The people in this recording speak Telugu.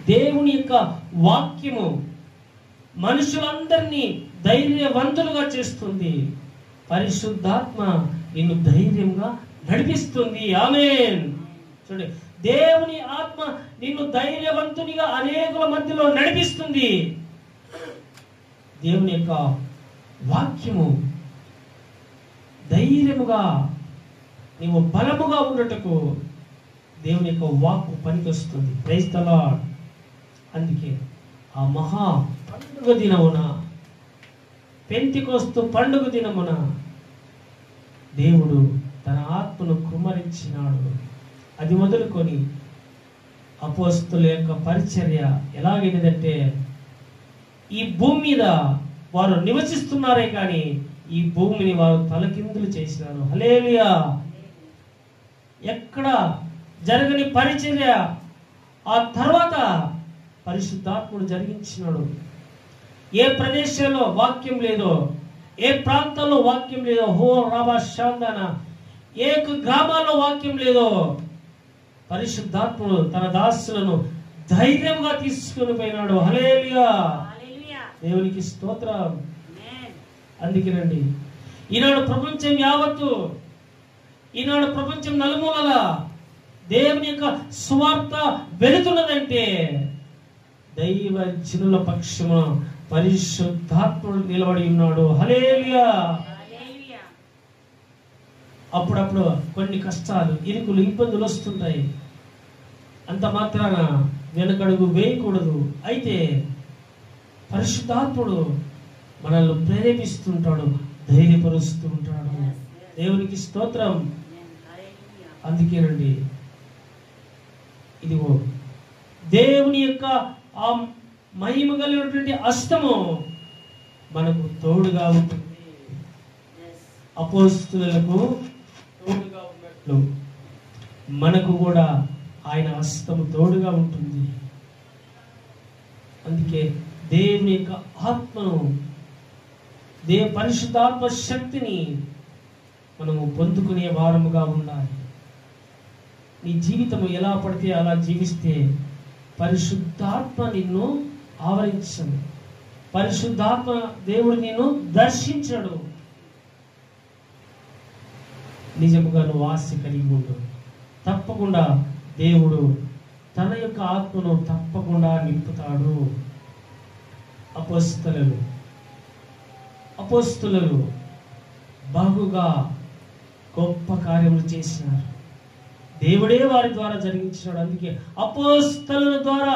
దేవుని యొక్క వాక్యము మనుషులందరినీ ధైర్యవంతులుగా చేస్తుంది. పరిశుద్ధాత్మ నిన్ను ధైర్యంగా నడిపిస్తుంది. ఆమేన్. చూడండి, దేవుని ఆత్మ నిన్ను ధైర్యవంతునిగా అనేకుల మధ్యలో నడిపిస్తుంది. దేవుని యొక్క వాక్యము ధైర్యముగా నీవు బలముగా ఉన్నట్టుకు దేవుని యొక్క వాక్కు పనికొస్తుంది. Praise the Lord. అందుకే ఆ మహా పండుగ దినమున, పెంతెకొస్తు పండుగ దినమున దేవుడు తన ఆత్మను కుమ్మరించినాడు. అది మొదలుకొని అపోస్తలుల యొక్క పరిచర్య ఎలాగైనదంటే, ఈ భూమి మీద వారు నివసిస్తున్నారే కానీ ఈ భూమిని వారు తలకిందులు చేసినారు. హల్లెలూయా. ఎక్కడ జరగని పరిచర్య ఆ తర్వాత పరిశుద్ధాత్ముడు జరిగించినాడు. ఏ ప్రదేశంలో వాక్యం లేదో, ఏ ప్రాంతాల్లో వాక్యం లేదో, హో రాబా శాందాన, ఏ గ్రామాల్లో వాక్యం లేదో, పరిశుద్ధాత్ముడు తన దాసులను ధైర్యంగా తీసుకుని పోయినాడు. హల్లెలూయా. దేవునికి స్తోత్రం. అందుకేనండి ఈనాడు ప్రపంచం యావత్తు, ఈనాడు ప్రపంచం నలుమూలల దేవుని యొక్క సువార్త వెళుతున్నదంటే దైవ జనుల పక్షమున పరిశుద్ధాత్ముడు నిలబడి ఉన్నాడు. హల్లెలూయా. అప్పుడప్పుడు కొన్ని కష్టాలు, ఇరుకులు, ఇబ్బందులు వస్తుంటాయి. అంత మాత్రాన వెనకడుగు వేయకూడదు. అయితే పరిశుద్ధాత్ముడు మనల్ని ప్రేరేపిస్తుంటాడు, ధైర్యపరుస్తూ ఉంటాడు. దేవునికి స్తోత్రం. అందుకేనండి ఇదిగో దేవుని యొక్క ఆ మహిమ కలిగినటువంటి హస్తము మనకు తోడుగా ఉంటుంది. అపోస్తలులకు తోడుగా ఉన్నట్లు మనకు కూడా ఆయన హస్తము తోడుగా ఉంటుంది. అందుకే దేవుని యొక్క ఆత్మను, పరిశుద్ధాత్మ శక్తిని మనము పొందుకునే వారముగా ఉండాలి. నీ జీవితము ఎలా పడితే అలా జీవిస్తే పరిశుద్ధాత్మ నిన్ను ఆవరించడు. పరిశుద్ధాత్మ దేవుడు నిన్ను దర్శించడు. నిజముగా నువ్వు ఆశ కలిగి ఉండు. తప్పకుండా దేవుడు తన యొక్క ఆత్మను తప్పకుండా నింపుతాడు. అపోస్తలులు బహుగా గొప్ప కార్యములు చేసినారు. దేవుడే వారి ద్వారా జరిగించినాడు. అందుకే అపోస్తలుల ద్వారా